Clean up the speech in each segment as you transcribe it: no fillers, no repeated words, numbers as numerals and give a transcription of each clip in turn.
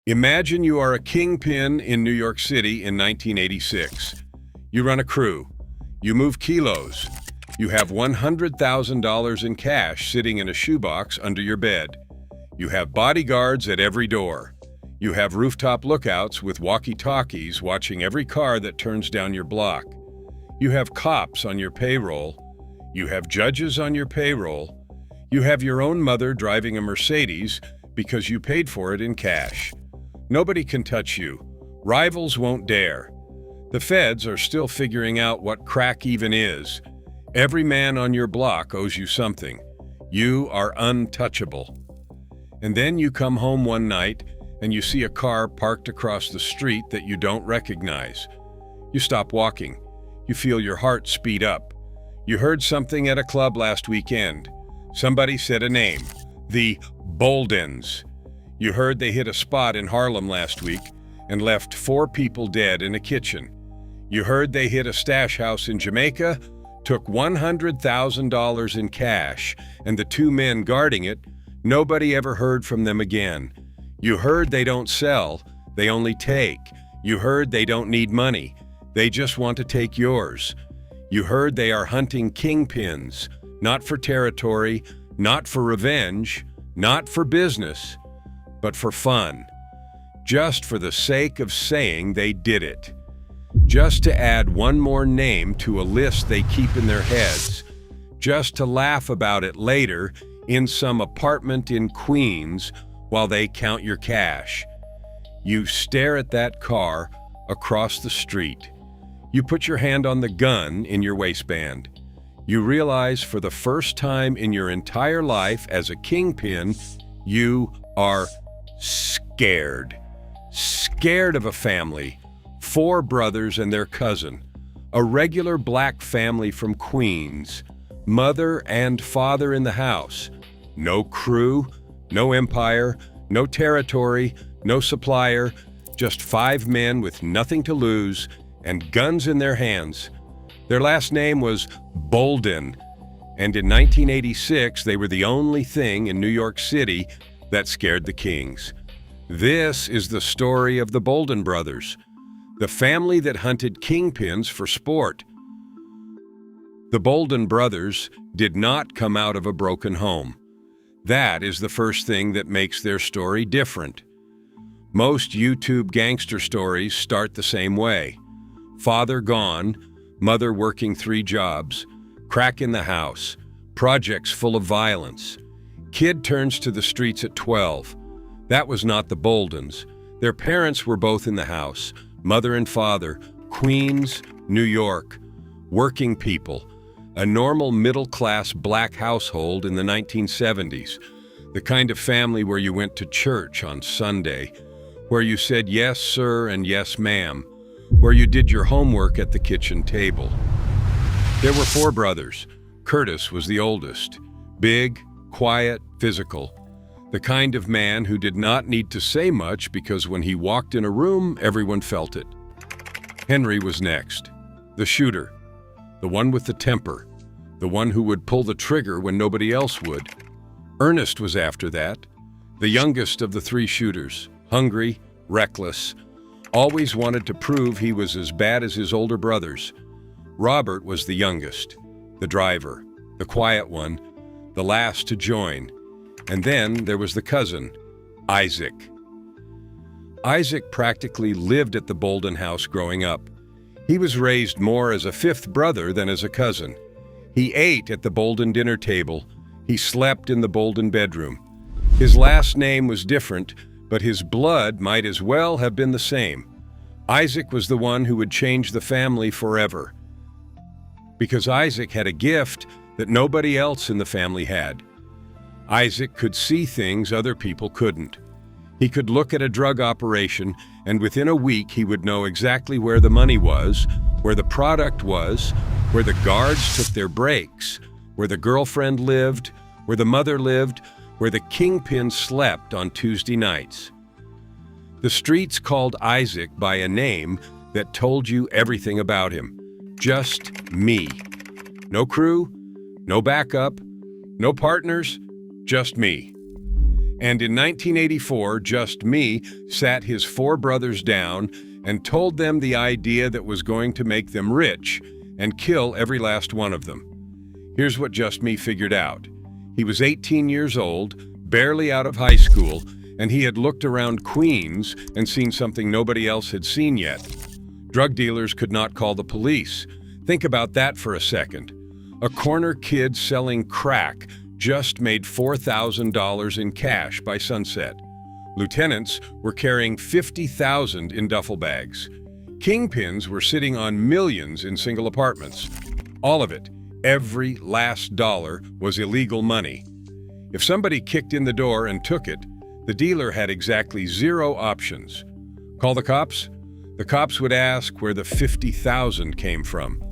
Imagine you are a kingpin in New York City in 1986. You run a crew. You move kilos. You have $100,000 in cash sitting in a shoebox under your bed. You have bodyguards at every door. You have rooftop lookouts with walkie-talkies watching every car that turns down your block. You have cops on your payroll. You have judges on your payroll. You have your own mother driving a Mercedes because you paid for it in cash. Nobody can touch you. Rivals won't dare. The feds are still figuring out what crack even is. Every man on your block owes you something. You are untouchable. And then you come home one night and you see a car parked across the street that you don't recognize. You stop walking. You feel your heart speed up. You heard something at a club last weekend. Somebody said a name, the Baldens. You heard they hit a spot in Harlem last week and left 4 people dead in a kitchen. You heard they hit a stash house in Jamaica, took $100,000 in cash, and the 2 men guarding it, nobody ever heard from them again. You heard they don't sell, they only take. You heard they don't need money, they just want to take yours. You heard they are hunting kingpins, not for territory, not for revenge, not for business, but for fun. Just for the sake of saying they did it. Just to add one more name to a list they keep in their heads. Just to laugh about it later in some apartment in Queens while they count your cash. You stare at that car across the street. You put your hand on the gun in your waistband. You realize for the first time in your entire life as a kingpin, you are scared. Scared of a family, 4 brothers and their cousin, a regular black family from Queens, mother and father in the house, no crew, no empire, no territory, no supplier, just 5 men with nothing to lose and guns in their hands. Their last name was Balden, and in 1986 they were the only thing in New York City that scared the kings. This is the story of the Balden brothers, the family that hunted kingpins for sport. The Balden brothers did not come out of a broken home. That is the first thing that makes their story different. Most YouTube gangster stories start the same way. Father gone, mother working 3 jobs, crack in the house, projects full of violence. Kid turns to the streets at 12. That was not the Baldens. Their parents were both in the house, mother and father, Queens, New York, working people, a normal middle-class black household in the 1970s, the kind of family where you went to church on Sunday, where you said yes, sir, and yes, ma'am, where you did your homework at the kitchen table. There were 4 brothers. Curtis was the oldest, big, quiet, physical, the kind of man who did not need to say much because when he walked in a room, everyone felt it. Henry was next, the shooter, the one with the temper, the one who would pull the trigger when nobody else would. Ernest was after that, the youngest of the 3 shooters, hungry, reckless, always wanted to prove he was as bad as his older brothers. Robert was the youngest, the driver, the quiet one, the last to join. And then there was the cousin, Isaac. Isaac practically lived at the Balden house growing up. He was raised more as a 5th brother than as a cousin. He ate at the Balden dinner table. He slept in the Balden bedroom. His last name was different, but his blood might as well have been the same. Isaac was the one who would change the family forever. Because Isaac had a gift that nobody else in the family had. Isaac could see things other people couldn't. He could look at a drug operation, and within a week he would know exactly where the money was, where the product was, where the guards took their breaks, where the girlfriend lived, where the mother lived, where the kingpin slept on Tuesday nights. The streets called Isaac by a name that told you everything about him. Just me. No crew, no backup, no partners, just me. And in 1984, Just Me sat his four brothers down and told them the idea that was going to make them rich and kill every last one of them. Here's what Just Me figured out. He was 18 years old, barely out of high school, and he had looked around Queens and seen something nobody else had seen yet. Drug dealers could not call the police. Think about that for a second. A corner kid selling crack just made $4,000 in cash by sunset. Lieutenants were carrying $50,000 in duffel bags. Kingpins were sitting on millions in single apartments. All of it, every last dollar, was illegal money. If somebody kicked in the door and took it, the dealer had exactly zero options. Call the cops? The cops would ask where the $50,000 came from.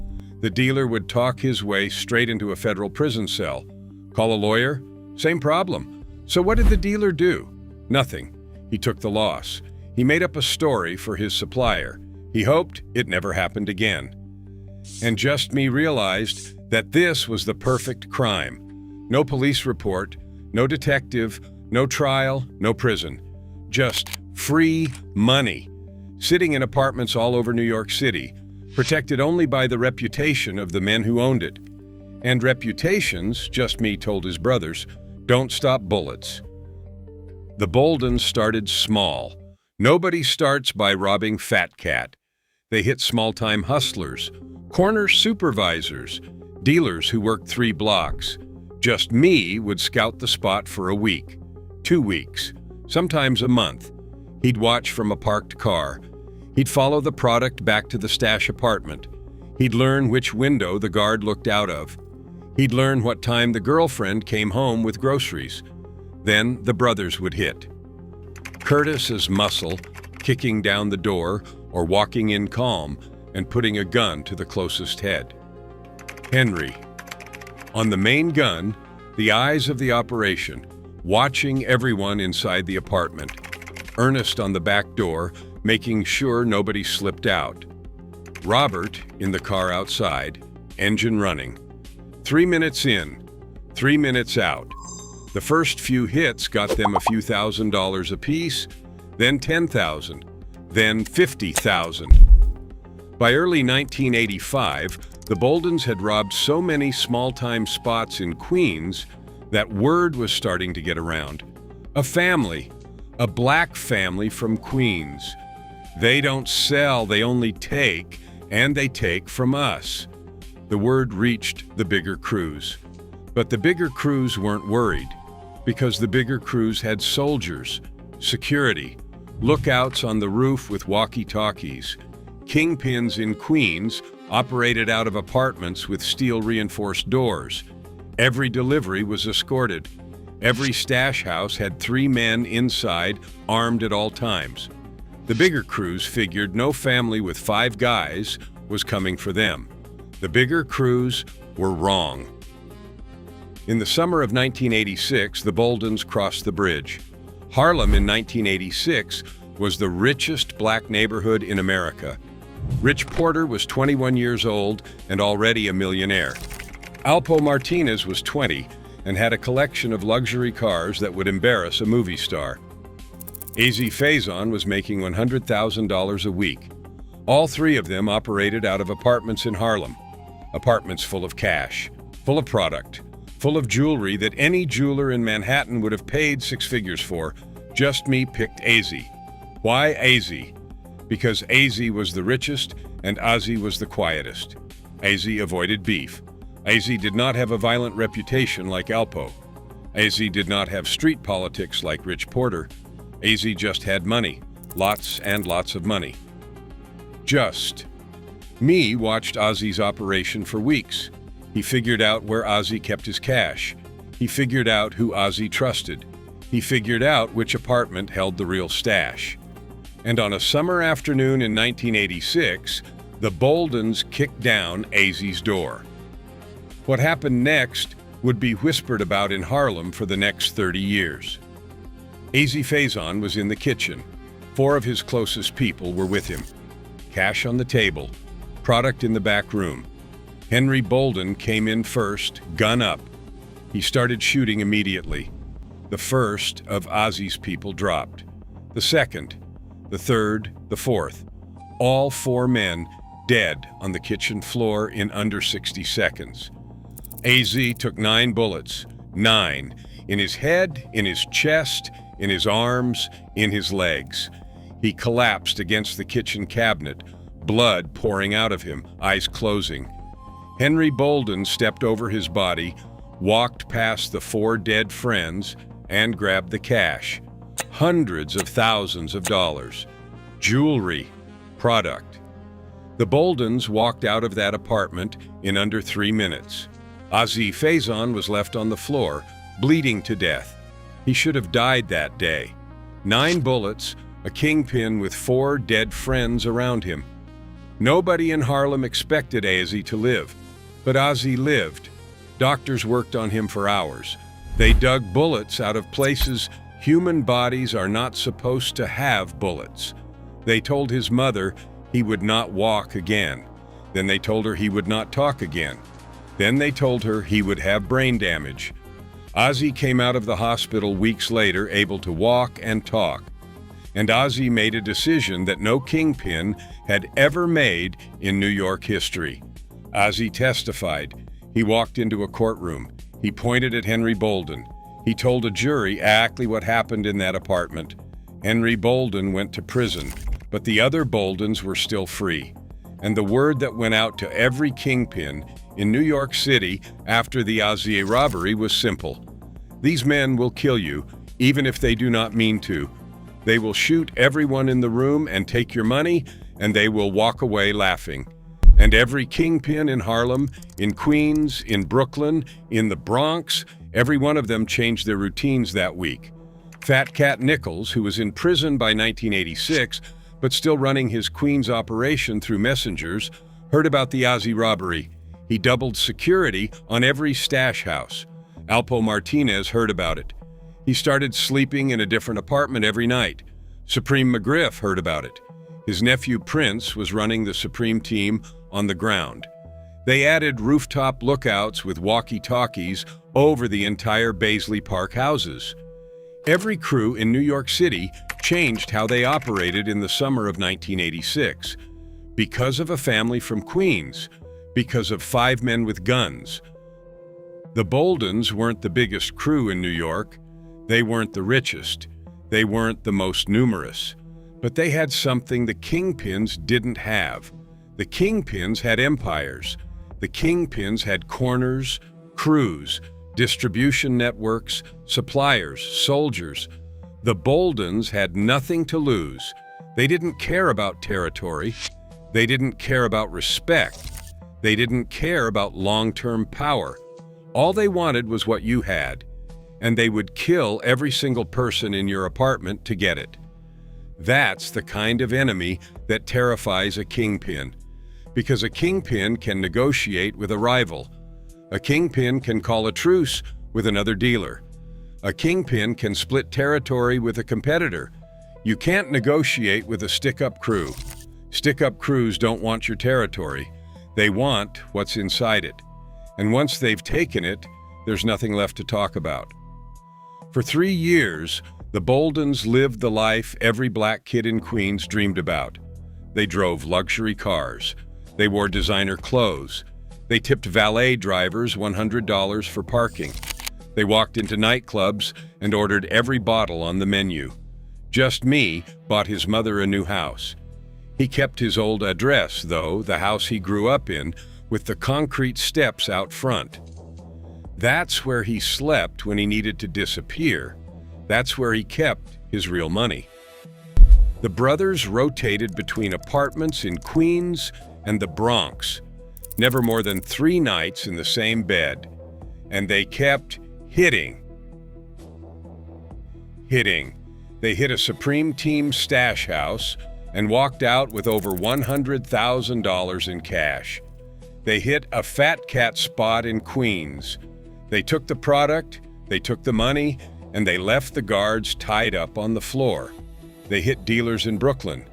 The dealer would talk his way straight into a federal prison cell. Call a lawyer? Same problem. So what did the dealer do? Nothing. He took the loss. He made up a story for his supplier. He hoped it never happened again. And Just Me realized that this was the perfect crime. No police report, no detective, no trial, no prison. Just free money, sitting in apartments all over New York City, protected only by the reputation of the men who owned it. And reputations, Just Me told his brothers, don't stop bullets. The Baldens started small. Nobody starts by robbing Fat Cat. They hit small-time hustlers, corner supervisors, dealers who worked 3 blocks. Just Me would scout the spot for a week, 2 weeks, sometimes a month. He'd watch from a parked car. He'd follow the product back to the stash apartment. He'd learn which window the guard looked out of. He'd learn what time the girlfriend came home with groceries. Then the brothers would hit. Curtis's muscle, kicking down the door or walking in calm and putting a gun to the closest head. Henry, on the main gun, the eyes of the operation, watching everyone inside the apartment. Ernest on the back door, making sure nobody slipped out. Robert in the car outside, engine running. 3 minutes in, 3 minutes out. The first few hits got them a few $1,000s apiece, then $10,000, then $50,000. By early 1985, the Baldens had robbed so many small-time spots in Queens that word was starting to get around. A family, a black family from Queens. They don't sell, they only take, and they take from us. The word reached the bigger crews. But the bigger crews weren't worried, because the bigger crews had soldiers, security, lookouts on the roof with walkie-talkies. Kingpins in Queens operated out of apartments with steel-reinforced doors. Every delivery was escorted. Every stash house had 3 men inside, armed at all times. The bigger crews figured no family with 5 guys was coming for them. The bigger crews were wrong. In the summer of 1986, the Baldens crossed the bridge. Harlem in 1986 was the richest black neighborhood in America. Rich Porter was 21 years old and already a millionaire. Alpo Martinez was 20 and had a collection of luxury cars that would embarrass a movie star. AZ Faison was making $100,000 a week. All 3 of them operated out of apartments in Harlem. Apartments full of cash, full of product, full of jewelry that any jeweler in Manhattan would have paid 6 figures for. Just Me picked AZ. Why AZ? Because AZ was the richest and Ozzy was the quietest. AZ avoided beef. AZ did not have a violent reputation like Alpo. AZ did not have street politics like Rich Porter. AZ just had money, lots and lots of money. Just Me watched Ozzy's operation for weeks. He figured out where Ozzy kept his cash. He figured out who Ozzy trusted. He figured out which apartment held the real stash. And on a summer afternoon in 1986, the Baldens kicked down AZ's door. What happened next would be whispered about in Harlem for the next 30 years. AZ Faison was in the kitchen. 4 of his closest people were with him. Cash on the table, product in the back room. Henry Balden came in first, gun up. He started shooting immediately. The first of Ozzy's people dropped. The second, the third, the fourth. All 4 men dead on the kitchen floor in under 60 seconds. AZ took 9 bullets, 9, in his head, in his chest, in his arms, in his legs. He collapsed against the kitchen cabinet, blood pouring out of him, eyes closing. Henry Balden stepped over his body, walked past the 4 dead friends, and grabbed the cash. Hundreds of thousands of dollars. Jewelry. Product. The Baldens walked out of that apartment in under 3 minutes. Ozzy Faison was left on the floor, bleeding to death. He should have died that day. 9 bullets, a kingpin with 4 dead friends around him. Nobody in Harlem expected Ozzy to live, but Ozzy lived. Doctors worked on him for hours. They dug bullets out of places human bodies are not supposed to have bullets. They told his mother he would not walk again. Then they told her he would not talk again. Then they told her he would have brain damage. Ozzy came out of the hospital weeks later, able to walk and talk. And Ozzy made a decision that no kingpin had ever made in New York history. Ozzy testified. He walked into a courtroom. He pointed at Henry Balden. He told a jury exactly what happened in that apartment. Henry Balden went to prison, but the other Baldens were still free. And the word that went out to every kingpin in New York City after the Ozzy robbery was simple. These men will kill you, even if they do not mean to. They will shoot everyone in the room and take your money, and they will walk away laughing. And every kingpin in Harlem, in Queens, in Brooklyn, in the Bronx, every one of them changed their routines that week. Fat Cat Nichols, who was in prison by 1986, but still running his Queens operation through messengers, heard about the Ozzy robbery. He doubled security on every stash house. Alpo Martinez heard about it. He started sleeping in a different apartment every night. Supreme McGriff heard about it. His nephew Prince was running the Supreme team on the ground. They added rooftop lookouts with walkie-talkies over the entire Baisley Park houses. Every crew in New York City changed how they operated in the summer of 1986. Because of a family from Queens, because of 5 men with guns. The Baldens weren't the biggest crew in New York. They weren't the richest. They weren't the most numerous. But they had something the kingpins didn't have. The kingpins had empires. The kingpins had corners, crews, distribution networks, suppliers, soldiers. The Baldens had nothing to lose. They didn't care about territory. They didn't care about respect. They didn't care about long-term power. All they wanted was what you had, and they would kill every single person in your apartment to get it. That's the kind of enemy that terrifies a kingpin, because a kingpin can negotiate with a rival. A kingpin can call a truce with another dealer. A kingpin can split territory with a competitor. You can't negotiate with a stick-up crew. Stick-up crews don't want your territory. They want what's inside it. And once they've taken it, there's nothing left to talk about. For 3 years, the Baldens lived the life every black kid in Queens dreamed about. They drove luxury cars. They wore designer clothes. They tipped valet drivers $100 for parking. They walked into nightclubs and ordered every bottle on the menu. Just Me bought his mother a new house. He kept his old address, though, the house he grew up in, with the concrete steps out front. That's where he slept when he needed to disappear. That's where he kept his real money. The brothers rotated between apartments in Queens and the Bronx, never more than 3 nights in the same bed. And they kept hitting. They hit a Supreme Team stash house and walked out with over $100,000 in cash. They hit a Fat Cat spot in Queens. They took the product, they took the money, and they left the guards tied up on the floor. They hit dealers in Brooklyn.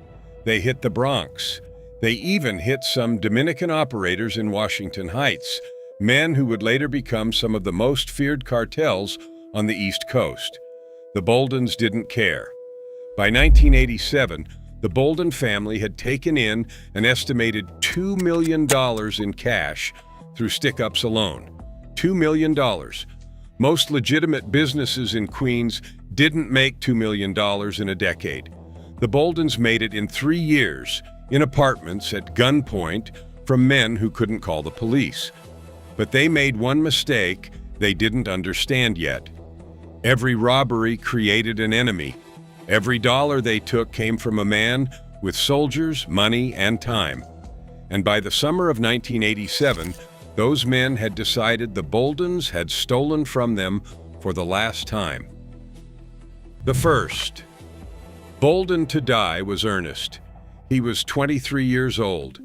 They hit the Bronx. They even hit some Dominican operators in Washington Heights, men who would later become some of the most feared cartels on the East Coast. The Baldens didn't care. By 1987, the Balden family had taken in an estimated $2 million in cash through stick-ups alone. $2 million. Most legitimate businesses in Queens didn't make $2 million in a decade. The Baldens made it in 3 years, in apartments at gunpoint from men who couldn't call the police. But they made one mistake they didn't understand yet. Every robbery created an enemy. Every dollar they took came from a man with soldiers, money, and time. And by the summer of 1987, those men had decided the Baldens had stolen from them for the last time. The first Balden to die was Ernest. He was 23 years old.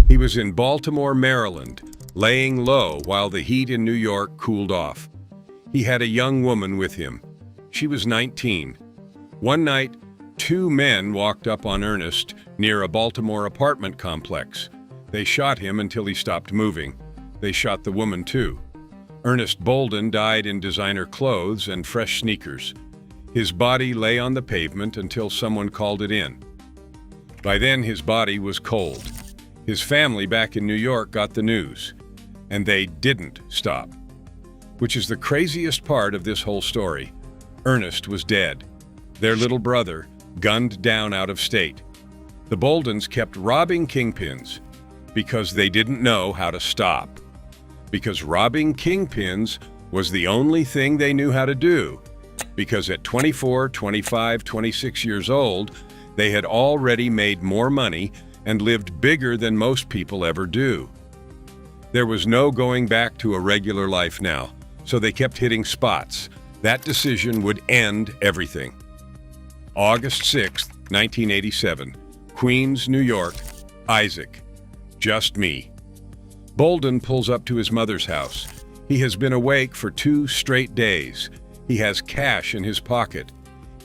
He was in Baltimore, Maryland, laying low while the heat in New York cooled off. He had a young woman with him. She was 19. One night, 2 men walked up on Ernest near a Baltimore apartment complex. They shot him until he stopped moving. They shot the woman too. Ernest Balden died in designer clothes and fresh sneakers. His body lay on the pavement until someone called it in. By then, his body was cold. His family back in New York got the news, and they didn't stop. Which is the craziest part of this whole story. Ernest was dead. Their little brother, gunned down out of state. The Baldens kept robbing kingpins because they didn't know how to stop. Because robbing kingpins was the only thing they knew how to do. Because at 24, 25, 26 years old, they had already made more money and lived bigger than most people ever do. There was no going back to a regular life now, so they kept hitting spots. That decision would end everything. August 6, 1987, Queens, New York, Isaac. Just me. Balden pulls up to his mother's house. He has been awake for 2 straight days. He has cash in his pocket.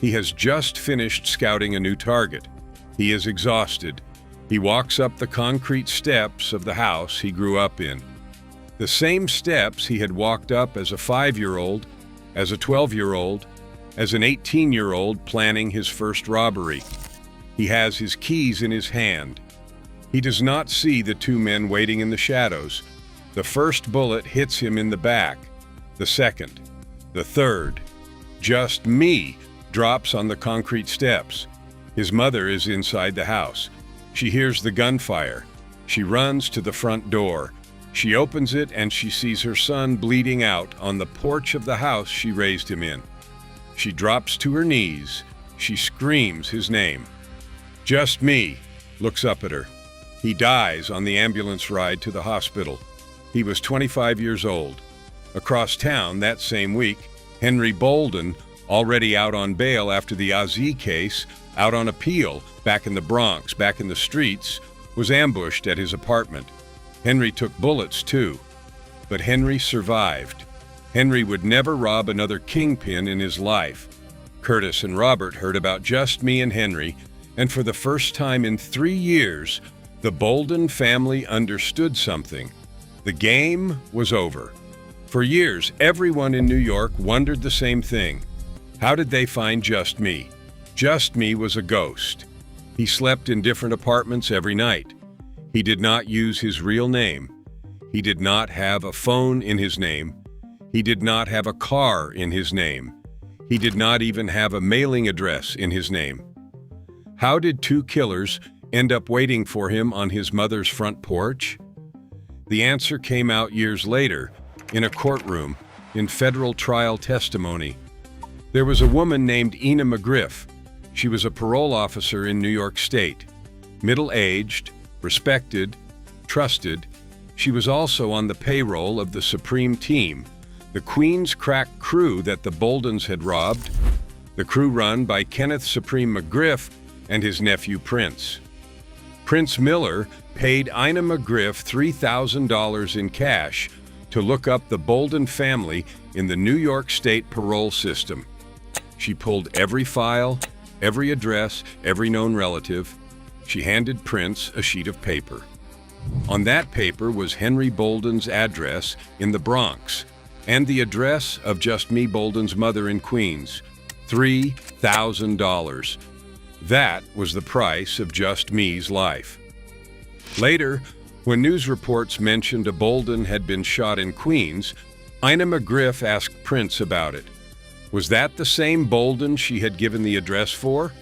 He has just finished scouting a new target. He is exhausted. He walks up the concrete steps of the house he grew up in. The same steps he had walked up as a 5-year-old, as a 12-year-old, as an 18-year-old planning his first robbery. He has his keys in his hand. He does not see the 2 men waiting in the shadows. The first bullet hits him in the back. The second. The third. Just me drops on the concrete steps. His mother is inside the house. She hears the gunfire. She runs to the front door. She opens it and she sees her son bleeding out on the porch of the house she raised him in. She drops to her knees. She screams his name. Just me looks up at her. He dies on the ambulance ride to the hospital. He was 25 years old. Across town that same week, Henry Balden, already out on bail after the Aziz case, out on appeal, back in the Bronx, back in the streets, was ambushed at his apartment. Henry took bullets too, but Henry survived. Henry would never rob another kingpin in his life. Curtis and Robert heard about Just Me and Henry, and for the first time in 3 years, the Balden family understood something. The game was over. For years, everyone in New York wondered the same thing. How did they find Just Me? Just Me was a ghost. He slept in different apartments every night. He did not use his real name. He did not have a phone in his name. He did not have a car in his name. He did not even have a mailing address in his name. How did 2 killers end up waiting for him on his mother's front porch? The answer came out years later, in a courtroom, in federal trial testimony. There was a woman named Ina McGriff. She was a parole officer in New York State. Middle-aged, respected, trusted. She was also on the payroll of the Supreme Team, the Queens crack crew that the Baldens had robbed, the crew run by Kenneth Supreme McGriff and his nephew Prince. Prince Miller paid Ina McGriff $3,000 in cash to look up the Balden family in the New York State parole system. She pulled every file, every address, every known relative. She handed Prince a sheet of paper. On that paper was Henry Balden's address in the Bronx and the address of Just Me Balden's mother in Queens, $3,000. That was the price of just me's life. Later, when news reports mentioned a Balden had been shot in Queens, Ina McGriff asked Prince about it. Was that the same Balden she had given the address for?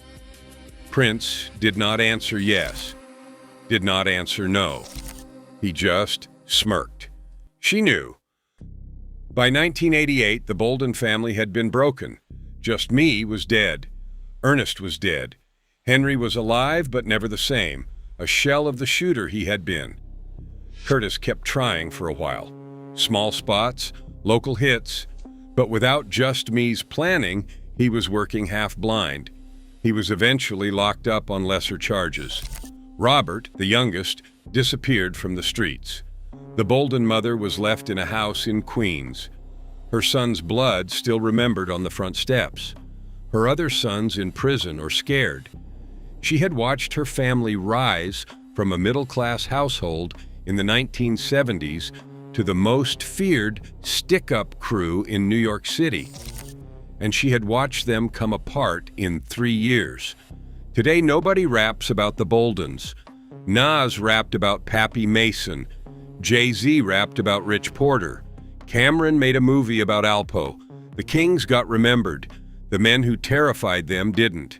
Prince did not answer yes, did not answer no. He just smirked. She knew. By 1988, the Balden family had been broken. Just me was dead. Ernest was dead. Henry was alive, but never the same, a shell of the shooter he had been. Curtis kept trying for a while. Small spots, local hits, but without Just Me's planning, he was working half blind. He was eventually locked up on lesser charges. Robert, the youngest, disappeared from the streets. The Balden mother was left in a house in Queens. Her son's blood still remembered on the front steps. Her other sons in prison or scared. She had watched her family rise from a middle-class household in the 1970s to the most feared stick-up crew in New York City. And she had watched them come apart in 3 years. Today, nobody raps about the Baldens. Nas rapped about Pappy Mason. Jay-Z rapped about Rich Porter. Cameron made a movie about Alpo. The Kings got remembered. The men who terrified them didn't.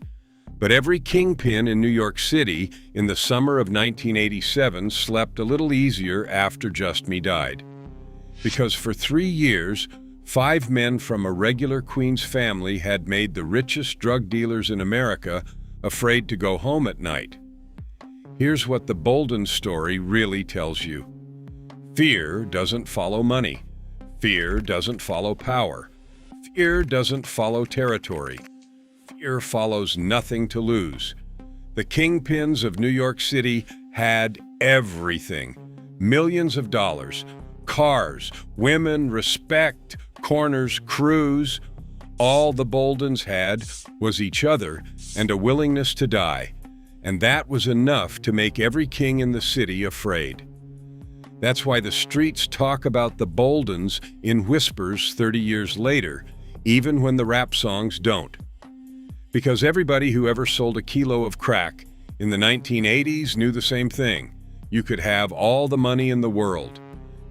But every kingpin in New York City in the summer of 1987 slept a little easier after Just Me died. Because for 3 years, 5 men from a regular Queens family had made the richest drug dealers in America afraid to go home at night. Here's what the Balden story really tells you. Fear doesn't follow money. Fear doesn't follow power. Fear doesn't follow territory. Fear follows nothing to lose. The kingpins of New York City had everything. Millions of dollars, cars, women, respect, corners, crews. All the Baldens had was each other and a willingness to die. And that was enough to make every king in the city afraid. That's why the streets talk about the Baldens in whispers 30 years later, even when the rap songs don't. Because everybody who ever sold a kilo of crack in the 1980s knew the same thing. You could have all the money in the world.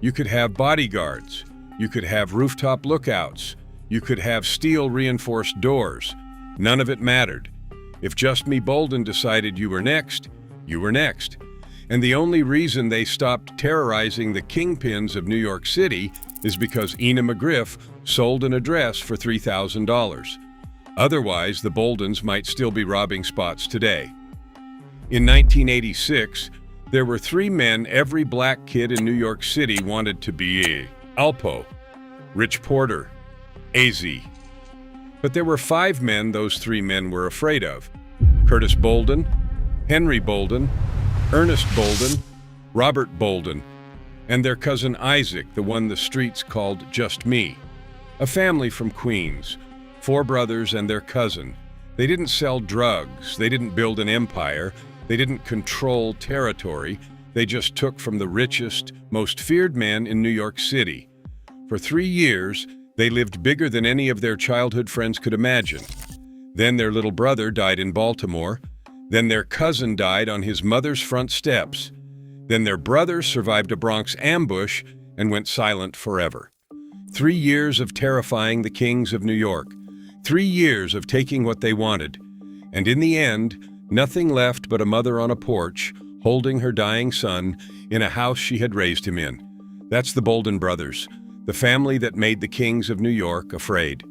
You could have bodyguards. You could have rooftop lookouts. You could have steel-reinforced doors. None of it mattered. If Just Me Balden decided you were next, you were next. And the only reason they stopped terrorizing the kingpins of New York City is because Ina McGriff sold an address for $3,000. Otherwise, the Baldens might still be robbing spots today. In 1986, there were 3 men every black kid in New York City wanted to be: Alpo, Rich Porter, AZ. But there were 5 men those 3 men were afraid of: Curtis Balden, Henry Balden, Ernest Balden, Robert Balden, and their cousin Isaac, the one the streets called Just Me. A family from Queens, 4 brothers and their cousin. They didn't sell drugs, they didn't build an empire, they didn't control territory, they just took from the richest, most feared men in New York City. For 3 years, they lived bigger than any of their childhood friends could imagine. Then their little brother died in Baltimore. Then their cousin died on his mother's front steps. Then their brother survived a Bronx ambush and went silent forever. 3 years of terrifying the kings of New York. 3 years of taking what they wanted. And in the end, nothing left but a mother on a porch, holding her dying son in a house she had raised him in. That's the Balden brothers, the family that made the kings of New York afraid.